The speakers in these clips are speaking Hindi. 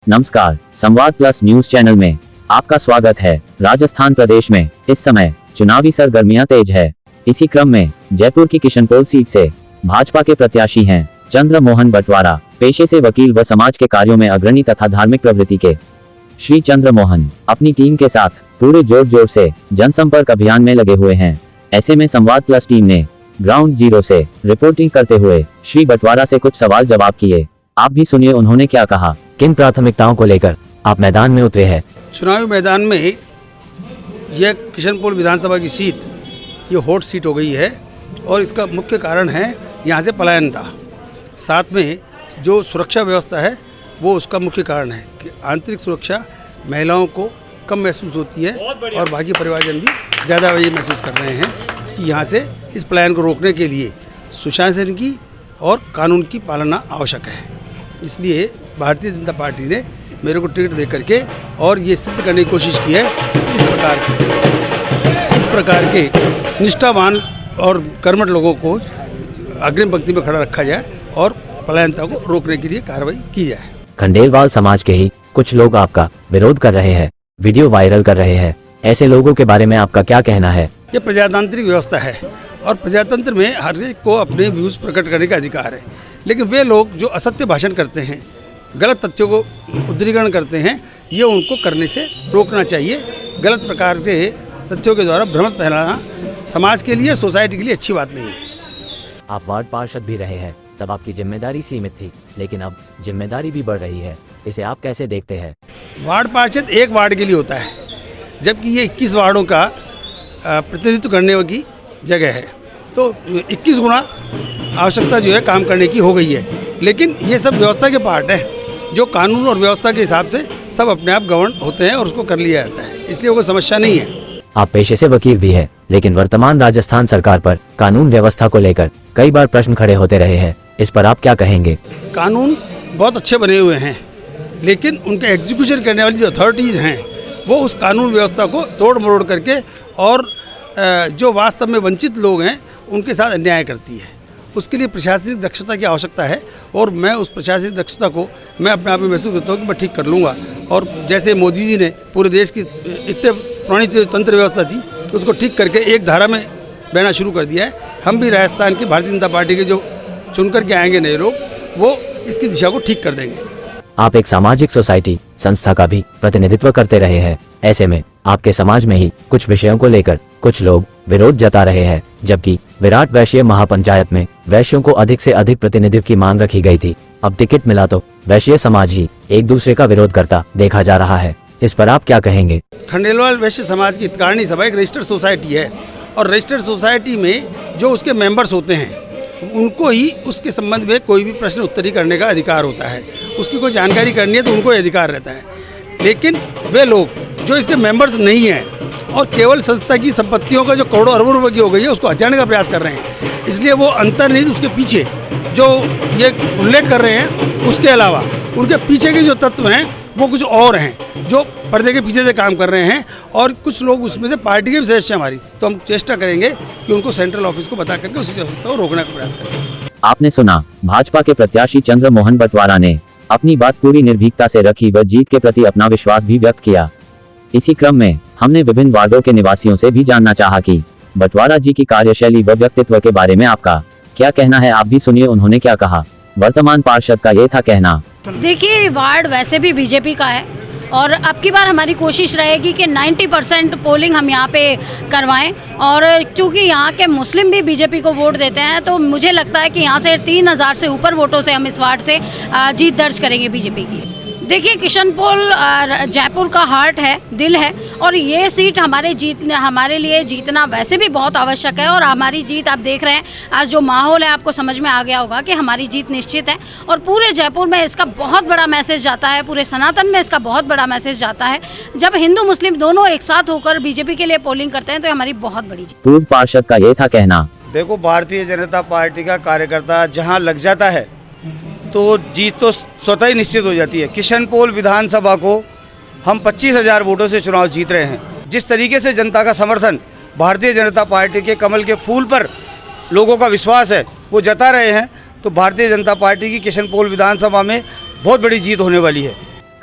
नमस्कार, संवाद प्लस न्यूज चैनल में आपका स्वागत है। राजस्थान प्रदेश में इस समय चुनावी सरगर्मियां तेज है। इसी क्रम में जयपुर की किशनपोल सीट से भाजपा के प्रत्याशी हैं चंद्र मोहन बटवारा। पेशे से वकील व समाज के कार्यों में अग्रणी तथा धार्मिक प्रवृत्ति के श्री चंद्र मोहन अपनी टीम के साथ पूरे जोर से जनसंपर्क अभियान में लगे हुए हैं। ऐसे में संवाद प्लस टीम ने ग्राउंड जीरो से रिपोर्टिंग करते हुए श्री बटवारा से कुछ सवाल जवाब किए। आप भी सुनिए उन्होंने क्या कहा। किन प्राथमिकताओं को लेकर आप मैदान में उतरे हैं? चुनावी मैदान में यह किशनपोल विधानसभा की सीट ये हॉट सीट हो गई है और इसका मुख्य कारण है यहाँ से पलायन था। साथ में जो सुरक्षा व्यवस्था है वो उसका मुख्य कारण है कि आंतरिक सुरक्षा महिलाओं को कम महसूस होती है और बाकी परिवारजन भी ज़्यादा ये महसूस कर रहे हैं कि यहाँ से इस पलायन को रोकने के लिए सुशासन की और कानून की पालना आवश्यक है। इसलिए भारतीय जनता पार्टी ने मेरे को टिकट दे करके और ये सिद्ध करने की कोशिश की है इस प्रकार के निष्ठावान और कर्मठ लोगों को अग्रिम पंक्ति में खड़ा रखा जाए और पलायनता को रोकने के लिए कार्रवाई की जाए। खंडेलवाल समाज के ही कुछ लोग आपका विरोध कर रहे हैं, वीडियो वायरल कर रहे हैं। ऐसे लोगों के बारे में आपका क्या कहना है? ये प्रजातांत्रिक व्यवस्था है और प्रजातंत्र में हर एक को अपने व्यूज प्रकट करने का अधिकार है, लेकिन वे लोग जो असत्य भाषण करते हैं, गलत तथ्यों को उद्धरीकरण करते हैं, ये उनको करने से रोकना चाहिए। गलत प्रकार के तथ्यों के द्वारा भ्रम फैलाना समाज के लिए, सोसाइटी के लिए अच्छी बात नहीं है। आप वार्ड पार्षद भी रहे हैं, तब आपकी जिम्मेदारी सीमित थी, लेकिन अब जिम्मेदारी भी बढ़ रही है। इसे आप कैसे देखते हैं? वार्ड पार्षद एक वार्ड के लिए होता है, जबकि ये 21 वार्डों का प्रतिनिधित्व करने की जगह है, तो 21 गुना आवश्यकता जो है काम करने की हो गई है। लेकिन ये सब व्यवस्था के पार्ट है, जो कानून और व्यवस्था के हिसाब से सब अपने आप गवर्न होते हैं और उसको कर लिया जाता है, इसलिए कोई समस्या नहीं है। आप पेशे से वकील भी है, लेकिन वर्तमान राजस्थान सरकार पर कानून व्यवस्था को लेकर कई बार प्रश्न खड़े होते रहे हैं। इस पर आप क्या कहेंगे? कानून बहुत अच्छे बने हुए हैं, लेकिन उनके एग्जीक्यूशन करने वाली जो अथॉरिटीज़ हैं वो उस कानून व्यवस्था को तोड़ मरोड़ करके और जो वास्तव में वंचित लोग हैं उनके साथ अन्याय करती है। उसके लिए प्रशासनिक दक्षता की आवश्यकता है और मैं उस प्रशासनिक दक्षता को मैं अपने आप में महसूस करता हूँ कि मैं ठीक कर लूँगा। और जैसे मोदी जी ने पूरे देश की इतने पुरानी तंत्र व्यवस्था थी उसको ठीक करके एक धारा में बहना शुरू कर दिया है। हम भी राजस्थान की भारतीय जनता पार्टी के जो चुन कर के आएंगे नए लोग, वो इसकी दिशा को ठीक कर देंगे। आप एक सामाजिक सोसाइटी संस्था का भी प्रतिनिधित्व करते रहे हैं। ऐसे में आपके समाज में ही कुछ विषयों को लेकर कुछ लोग विरोध जता रहे हैं, जबकि विराट वैश्य महापंचायत में वैश्यों को अधिक से अधिक प्रतिनिधित्व की मांग रखी गई थी। अब टिकट मिला तो वैश्य समाज ही एक दूसरे का विरोध करता देखा जा रहा है। इस पर आप क्या कहेंगे? खंडेलवाल वैश्य समाज की हितकारिणी सभा एक रजिस्टर्ड सोसाइटी है और रजिस्टर्ड सोसाइटी में जो उसके मेंबर्स होते हैं उनको ही उसके संबंध में कोई भी प्रश्न उत्तरी करने का अधिकार होता है। उसकी कोई जानकारी करनी है तो उनको अधिकार रहता है। लेकिन वे लोग जो इसके मेंबर्स नहीं हैं और केवल संस्था की संपत्तियों का जो करोड़ों अरबों रुपए की हो गई है उसको हथियाने का प्रयास कर रहे हैं। इसलिए वो अंतर्निहित उसके पीछे जो ये उल्लेख कर रहे हैं उसके अलावा उनके पीछे के जो तत्व हैं वो कुछ और हैं जो पर्दे के पीछे से काम कर रहे हैं और कुछ लोग उसमें से पार्टी के सदस्य हमारी, तो हम चेष्टा करेंगे कि उनको सेंट्रल ऑफिस को बता करके उसी व्यवस्था को रोकने का प्रयास करें। आपने सुना भाजपा के प्रत्याशी चंद्र मोहन बटवारा ने अपनी बात पूरी निर्भीकता से रखी व जीत के प्रति अपना विश्वास भी व्यक्त किया। इसी क्रम में हमने विभिन्न वार्डों के निवासियों से भी जानना चाहा कि बटवारा जी की कार्यशैली व व्यक्तित्व के बारे में आपका क्या कहना है। आप भी सुनिए उन्होंने क्या कहा। वर्तमान पार्षद का ये था कहना। देखिए, वार्ड वैसे भी बीजेपी का है और अब की बार हमारी कोशिश रहेगी कि 90% पोलिंग हम यहाँ पे करवाएं और चूँकि यहाँ के मुस्लिम भी बीजेपी को वोट देते हैं तो मुझे लगता है कि यहाँ से 3000 से ऊपर वोटों से हम इस वार्ड से जीत दर्ज करेंगे बीजेपी की। देखिए, किशनपोल जयपुर का हार्ट है, दिल है और ये सीट हमारे लिए जीतना वैसे भी बहुत आवश्यक है और हमारी जीत आप देख रहे हैं आज जो माहौल है आपको समझ में आ गया होगा कि हमारी जीत निश्चित है और पूरे जयपुर में इसका बहुत बड़ा मैसेज जाता है, पूरे सनातन में इसका बहुत बड़ा मैसेज जाता है। जब हिंदू मुस्लिम दोनों एक साथ होकर बीजेपी के लिए पोलिंग करते हैं तो हमारी बहुत बड़ी जीत। पूर्व पार्षद का ये था कहना। देखो, भारतीय जनता पार्टी का कार्यकर्ता जहाँ लग जाता है तो जीत तो स्वतः ही निश्चित हो जाती है। किशनपोल विधानसभा को हम 25,000 वोटों से चुनाव जीत रहे हैं। जिस तरीके से जनता का समर्थन भारतीय जनता पार्टी के कमल के फूल पर लोगों का विश्वास है वो जता रहे हैं, तो भारतीय जनता पार्टी की किशनपोल विधानसभा में बहुत बड़ी जीत होने वाली है।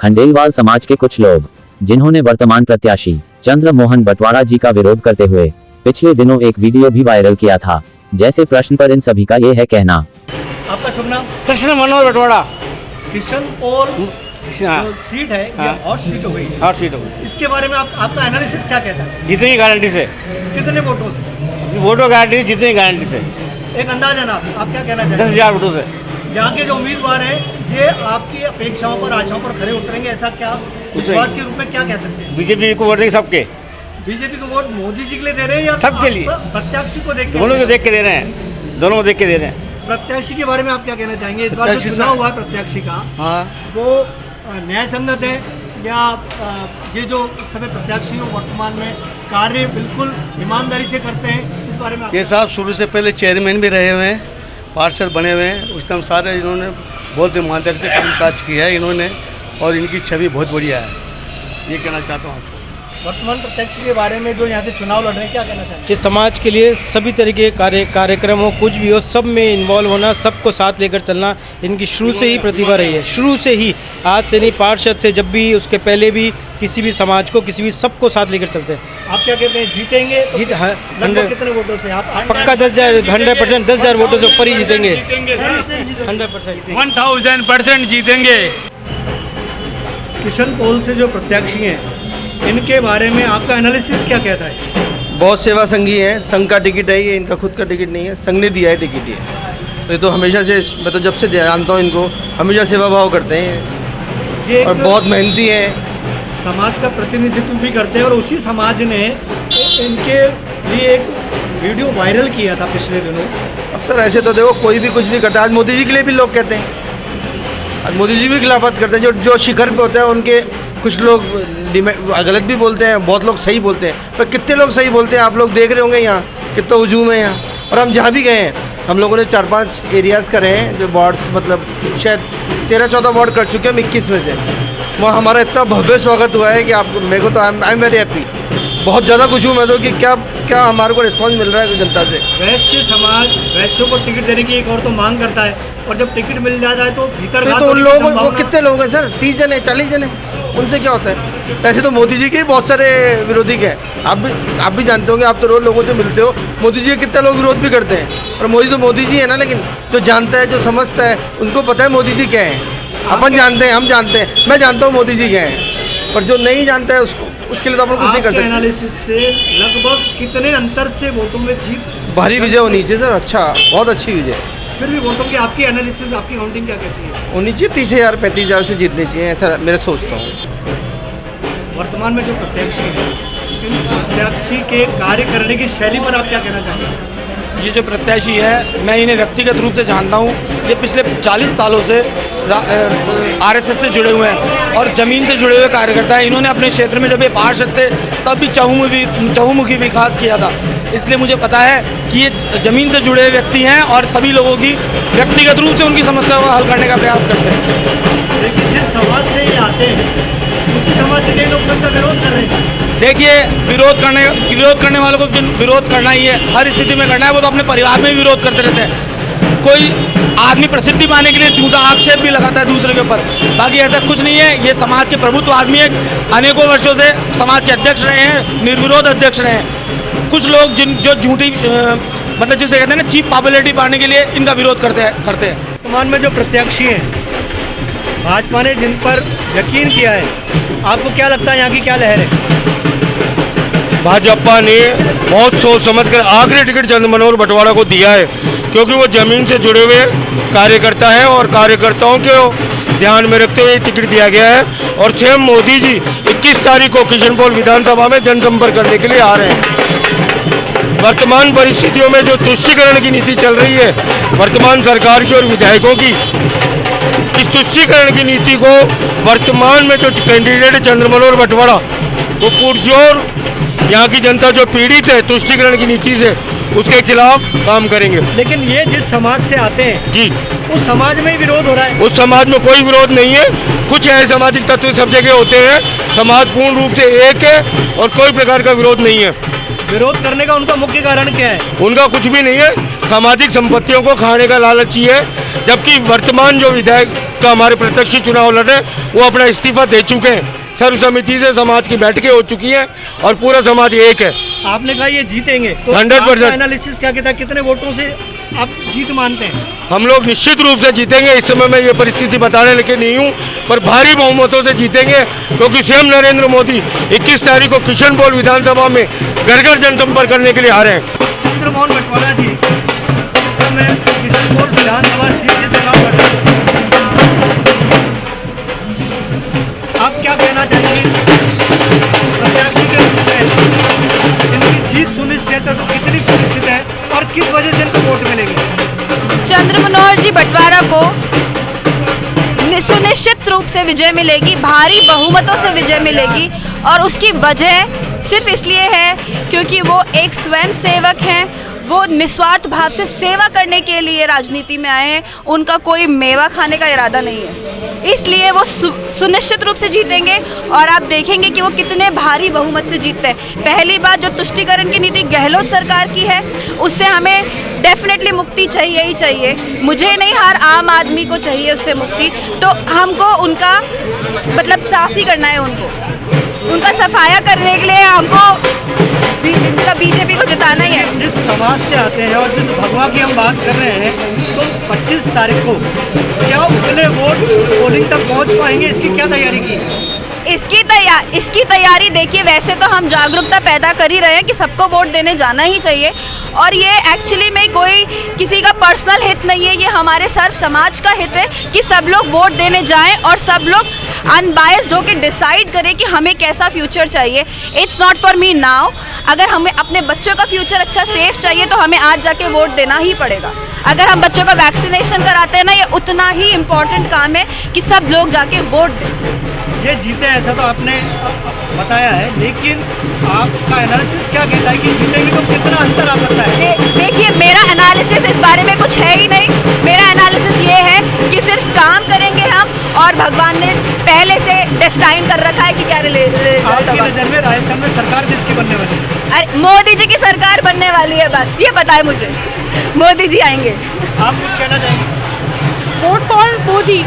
खंडेलवाल समाज के कुछ लोग, जिन्होंने वर्तमान प्रत्याशी चंद्र मोहन बटवाड़ा जी का विरोध करते हुए पिछले दिनों एक वीडियो भी वायरल किया था। जैसे प्रश्न पर इन सभी का ये है कहना। आपका शुभ नाम? कृष्ण मनोहर बटवाड़ा। किशन पोल जो सीट है ये हॉट सीट हो गई, हॉट सीट हो गई। इसके बारे में आपका एनालिसिस क्या कहता है? जीतने की गारंटी से, कितने वोटों से? वोटों गारंटी, जीतने की गारंटी से, एक अंदाजा ना आप क्या कहना चाहते हैं? 10,000 वोटों से। यहाँ के जो उम्मीदवार हैं ये आपकी अपेक्षाओं पर, आशाओं पर खरे उतरेंगे, ऐसा क्या विश्वास के रूप में क्या कह सकते हैं? बीजेपी को वोट देंगे सबके। बीजेपी को वोट मोदी जी के लिए दे रहे हैं या सबके लिए? प्रत्याशी को देख के? दोनों को देख के दे रहे हैं, दोनों को देख के दे रहे हैं। प्रत्याशी के बारे में आप क्या कहना चाहेंगे? इस बार जो चुनाव हुआ है प्रत्याशी का, वो न्याय संगत है या ये जो समय प्रत्याशी हो वर्तमान में कार्य बिल्कुल ईमानदारी से करते हैं, इस बारे में ये साहब शुरू से पहले चेयरमैन भी रहे हुए हैं, पार्षद बने हुए हैं, उस टाइम सारे इन्होंने बहुत ईमानदारी से काम काज किया है इन्होंने, और इनकी छवि बहुत बढ़िया है, ये कहना चाहता हूँ आपको। वर्तमान प्रत्याशी के बारे में जो यहाँ से चुनाव लड़ रहे हैं, क्या कहना चाहेंगे? कि समाज के लिए सभी तरीके के कार्यक्रम हो, कुछ भी हो, सब में इन्वॉल्व होना, सबको साथ लेकर चलना इनकी शुरू से ही प्रतिभा रही है। शुरू से ही, आज से नहीं, पार्षद से जब भी, उसके पहले भी, किसी भी समाज को, किसी भी सबको साथ लेकर चलते हैं। आप क्या कहते हैं, जीतेंगे? जीत लगभग कितने वोटों से आप? पक्का 10,000, 100%, 10,000 वोटों से ऊपर ही जीतेंगे, 100%, 1000% जीतेंगे। किशन पोल से जो प्रत्याशी हैं, इनके बारे में आपका एनालिसिस क्या कहता है? बहुत सेवा संघी है, संघ का टिकट है ये, इनका खुद का टिकट नहीं है, संघ ने दिया है टिकट ये। तो ये तो हमेशा से, मैं तो जब से जानता हूँ इनको, हमेशा सेवा भाव करते हैं ये और बहुत मेहनती हैं। समाज का प्रतिनिधित्व भी करते हैं और उसी समाज ने इनके लिए एक वीडियो वायरल किया था पिछले दिनों। अब सर ऐसे तो देखो, कोई भी कुछ भी करता है। आज मोदी जी के लिए भी लोग कहते हैं, आज मोदी जी भी खिलाफत करते हैं। जो शिखर पे होते हैं उनके कुछ लोग गलत भी बोलते हैं, बहुत लोग सही बोलते हैं, पर कितने लोग सही बोलते हैं आप लोग देख रहे होंगे यहाँ कितना हुजूम है यहाँ। और हम जहाँ भी गए हैं, हम लोगों ने 4-5 एरियाज़ करे हैं जो वार्ड्स, मतलब शायद 13-14 वार्ड कर चुके हैं हम 21 में से। वहाँ हमारा इतना भव्य स्वागत हुआ है कि आप, मेरे को तो आई एम वेरी हैप्पी, बहुत ज़्यादा खुश हूँ मैं तो कि क्या हमारे को रिस्पॉन्स मिल रहा है जनता से। वैश्य समाज वैश्यों को टिकट देने की एक और तो मांग करता है, और जब टिकट मिल जाता है तो भीतर तो उन लोगों, वो कितने लोग हैं सर, 30 जन है, 40 जन है, उनसे क्या होता है? ऐसे तो मोदी जी के बहुत सारे विरोधी हैं, आप भी जानते होंगे, आप तो रोज़ लोगों से मिलते हो, मोदी जी के कितने लोग विरोध भी करते हैं। और मोदी तो मोदी जी है ना, लेकिन जो जानता है, जो समझता है, उनको पता है मोदी जी क्या है। अपन जानते हैं, हम जानते हैं, मैं जानता हूँ मोदी जी क्या है, पर जो नहीं जानता है उसके लिए तो अपन कुछ नहीं कर सकते। एनालिसिस से लगभग कितने अंतर से वोटों में जीत? भारी विजय होनी चाहिए सर, अच्छा, बहुत अच्छी विजय। फिर भी वोटों की आपकी एनालिसिस, आपकी काउंटिंग क्या कहती है? होनी चाहिए 30,000 35,000 से जीतनी चाहिए, ऐसा मैं सोचता हूँ। वर्तमान में जो प्रत्याशी है, इन प्रत्याशी के कार्य करने की शैली पर आप क्या कहना चाहेंगे? ये जो प्रत्याशी है, मैं इन्हें व्यक्तिगत रूप से जानता हूँ। ये पिछले 40 सालों से आरएसएस से जुड़े हुए हैं और ज़मीन से जुड़े हुए कार्यकर्ता हैं। इन्होंने अपने क्षेत्र में जब ये पार्षद थे तब भी चहुमुखी विकास किया था, इसलिए मुझे पता है कि ये ज़मीन से जुड़े हुए व्यक्ति हैं और सभी लोगों की व्यक्तिगत रूप से उनकी समस्याओं को हल करने का प्रयास करते हैं। लेकिन जिस समाज से ये आते हैं, उसी समाज से कई लोग उनका विरोध कर रहे हैं। देखिए, विरोध करने वालों को विरोध करना ही है, हर स्थिति में करना है। वो तो अपने परिवार में भी विरोध करते रहते हैं। कोई आदमी प्रसिद्धि पाने के लिए झूठा आक्षेप भी लगाता है दूसरे के ऊपर, बाकी ऐसा कुछ नहीं है। ये समाज के प्रभुत्व आदमी है, अनेकों वर्षों से समाज के अध्यक्ष रहे हैं, निर्विरोध अध्यक्ष रहे हैं। कुछ लोग जो झूठी, मतलब जिसे कहते हैं ना, चीप पॉपुलैरिटी पाने के लिए इनका विरोध करते हैं। वर्तमान में जो प्रत्याशी हैं, भाजपा ने जिन पर यकीन किया है, आपको क्या लगता है यहाँ की क्या लहर है? भाजपा ने बहुत सोच समझकर आखिरी टिकट चंद्र मनोहर बटवाड़ा को दिया है, क्योंकि वो जमीन से जुड़े हुए कार्यकर्ता है और कार्यकर्ताओं के ध्यान में रखते हुए टिकट दिया गया है। और स्वयं मोदी जी 21 तारीख को किशनपोल विधानसभा में जनसंपर्क करने के लिए आ रहे हैं। वर्तमान परिस्थितियों में जो तुष्टीकरण की नीति चल रही है वर्तमान सरकार की और विधायकों की, इस तुष्टीकरण की नीति को वर्तमान में जो कैंडिडेट चंद्र मनोहर बटवाड़ा, वो पुरजोर यहाँ की जनता जो पीड़ित है तुष्टीकरण की नीति से, उसके खिलाफ काम करेंगे। लेकिन ये जिस समाज से आते हैं जी, उस समाज में ही विरोध हो रहा है। उस समाज में कोई विरोध नहीं है। कुछ असामाजिक तत्व सब जगह होते हैं, समाज पूर्ण रूप से एक है और कोई प्रकार का विरोध नहीं है। विरोध करने का उनका मुख्य कारण क्या है? उनका कुछ भी नहीं है, सामाजिक संपत्तियों को खाने का लालची है। जबकि वर्तमान जो विधायक का हमारे प्रत्यक्ष चुनाव लड़ रहे हैं वो अपना इस्तीफा दे चुके हैं। सर्वसम्मति से समाज की बैठकें हो चुकी हैं और पूरा समाज एक है। आपने कहा ये जीतेंगे, तो 100% एनालिसिस क्या कहता है, कितने वोटों से आप जीत मानते हैं? हम लोग निश्चित रूप से जीतेंगे। इस समय मैं ये परिस्थिति बताने लेके नहीं हूँ, पर भारी बहुमतों से जीतेंगे, क्योंकि स्वयं नरेंद्र मोदी 21 तारीख को किशनपोल विधानसभा में घर घर जनसंपर्क करने के लिए आ रहे हैं। चंद्रमोहन बटवाड़ा जी इस समय किशनपोल विधानसभा सीट से चुनाव लड़ रहे हैं, आप क्या कहना चाहेंगे? प्रत्याशी के रूप में इनकी जीत सुनिश्चित है तो कितनी सुनिश्चित है और किस वजह से इनको वोट मिलेंगे? चंद्र मनोहर जी बटवाड़ा को सुनिश्चित रूप से विजय मिलेगी, भारी बहुमतों से विजय मिलेगी। और उसकी वजह सिर्फ इसलिए है क्योंकि वो एक स्वयं सेवक हैं, वो निस्वार्थ भाव से सेवा करने के लिए राजनीति में आए हैं, उनका कोई मेवा खाने का इरादा नहीं है, इसलिए वो सुनिश्चित रूप से जीतेंगे। और आप देखेंगे कि वो कितने भारी बहुमत से जीतते हैं। पहली बात, जो तुष्टीकरण की नीति गहलोत सरकार की है उससे हमें डेफिनेटली मुक्ति चाहिए ही चाहिए, मुझे नहीं हर आम आदमी को चाहिए उससे मुक्ति। तो हमको उनका मतलब साफ ही करना है, उनका सफाया करने के लिए हमको इनका बीजेपी को जिताना ही है। जिस समाज से आते हैं और जिस भगवा की हम बात कर रहे हैं, तो 25 तारीख को क्या उतने वोट पोलिंग तक पहुंच पाएंगे? इसकी क्या तैयारी की? इसकी तैयारी देखिए, वैसे तो हम जागरूकता पैदा कर ही रहे हैं कि सबको वोट देने जाना ही चाहिए। और ये एक्चुअली में कोई किसी का पर्सनल हित नहीं है, ये हमारे सर्व समाज का हित है कि सब लोग वोट देने जाएं और सब लोग अनबायस्ड होकर डिसाइड करें कि हमें कैसा फ्यूचर चाहिए। It's not for me now. अगर हमें अपने बच्चों का फ्यूचर अच्छा सेफ चाहिए तो हमें आज जाके वोट देना ही पड़ेगा। अगर हम बच्चों का वैक्सीनेशन कराते हैं ना, ये उतना ही इम्पोर्टेंट काम है कि सब लोग जाके वोट दें। ये जीते ऐसा तो आपने बताया है, लेकिन आपका एनालिसिस क्या कहता है कि जीतेंगे तो कितना अंतर आ सकता है? देखिए, मेरा एनालिसिस इस बारे में कुछ है ही नहीं। मेरा एनालिसिस ये है कि सिर्फ काम करेंगे हम, और भगवान ने पहले से डेस्टाइन कर रखा है कि क्या आपकी नज़र में राजस्थान में सरकार किसकी बनने वाली है? अरे मोदी जी की सरकार बनने वाली है, बस ये पता है मुझे, मोदी जी आएंगे। आप कुछ कहना चाहेंगे? Vote for Modi,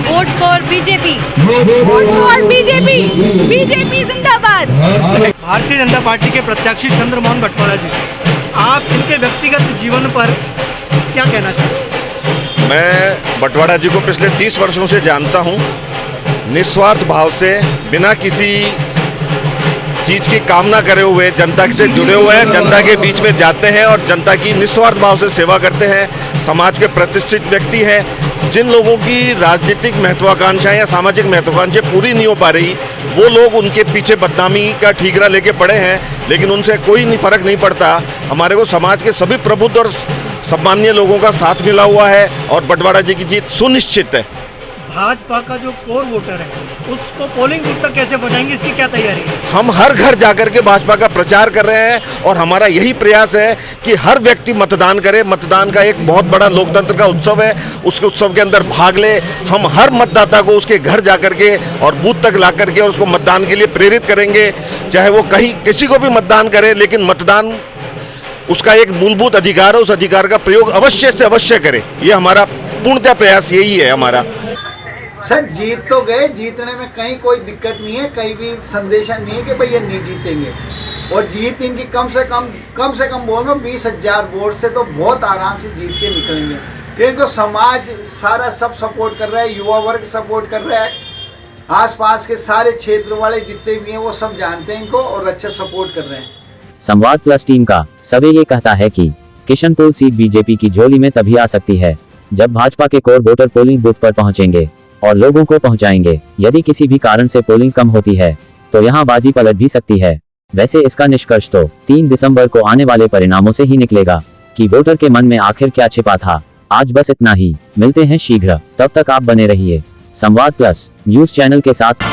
vote for BJP, vote for BJP, BJP जिंदाबाद। भारतीय जनता पार्टी के प्रत्याशी चंद्रमोहन बटवाड़ा जी, आप इनके व्यक्तिगत जीवन पर क्या कहना चाहते हैं? मैं बटवाड़ा जी को पिछले 30 वर्षों से जानता हूं। निस्वार्थ भाव से, बिना किसी चीज़ की कामना करे हुए जनता से जुड़े हुए हैं, जनता के बीच में जाते हैं और जनता की निस्वार्थ भाव से सेवा करते हैं। समाज के प्रतिष्ठित व्यक्ति हैं। जिन लोगों की राजनीतिक महत्वाकांक्षाएं या सामाजिक महत्वाकांक्षाएं पूरी नहीं हो पा रही, वो लोग उनके पीछे बदनामी का ठीकरा लेके पड़े हैं, लेकिन उनसे कोई नहीं फर्क नहीं पड़ता। हमारे को समाज के सभी प्रबुद्ध और सम्मानीय लोगों का साथ मिला हुआ है और बटवाड़ा जी की जीत सुनिश्चित है। भाजपा का जो कोर वोटर है उसको पोलिंग बूथ तक कैसे पहुंचाएंगे, इसकी क्या तैयारी है? हम हर घर जाकर के भाजपा का प्रचार कर रहे हैं और हमारा यही प्रयास है कि हर व्यक्ति मतदान करे। मतदान का एक बहुत बड़ा लोकतंत्र का उत्सव है, उसके उत्सव के अंदर भाग ले। हम हर मतदाता को उसके घर जाकर के और बूथ तक ला करके और उसको मतदान के लिए प्रेरित करेंगे। चाहे वो कहीं किसी को भी मतदान करे, लेकिन मतदान उसका एक मूलभूत अधिकार है, उस अधिकार का प्रयोग अवश्य से अवश्य करे। ये हमारा पूर्णतः प्रयास यही है हमारा। सर जीत तो गए, जीतने में कहीं कोई दिक्कत नहीं है, कहीं भी संदेशा नहीं है कि भैया नहीं जीतेंगे। और जीत इनकी कम से कम बोल रहा हूँ 20,000 वोट से तो बहुत आराम से जीत के निकलेंगे, क्योंकि समाज सारा सब सपोर्ट कर रहा है, युवा वर्ग सपोर्ट कर रहा है, आसपास के सारे क्षेत्र वाले जितने भी हैं वो सब जानते हैं इनको और अच्छा सपोर्ट कर रहे हैं। संवाद प्लस टीम का सवे ये कहता है कि किशनपोल सीट बीजेपी की झोली में तभी आ सकती है जब भाजपा के कोर वोटर पोलिंग बूथ पर पहुंचेंगे और लोगों को पहुंचाएंगे। यदि किसी भी कारण से पोलिंग कम होती है तो यहां बाजी पलट भी सकती है। वैसे इसका निष्कर्ष तो 3 दिसंबर को आने वाले परिणामों से ही निकलेगा कि वोटर के मन में आखिर क्या छिपा था। आज बस इतना ही, मिलते हैं शीघ्र, तब तक आप बने रहिए संवाद प्लस न्यूज चैनल के साथ।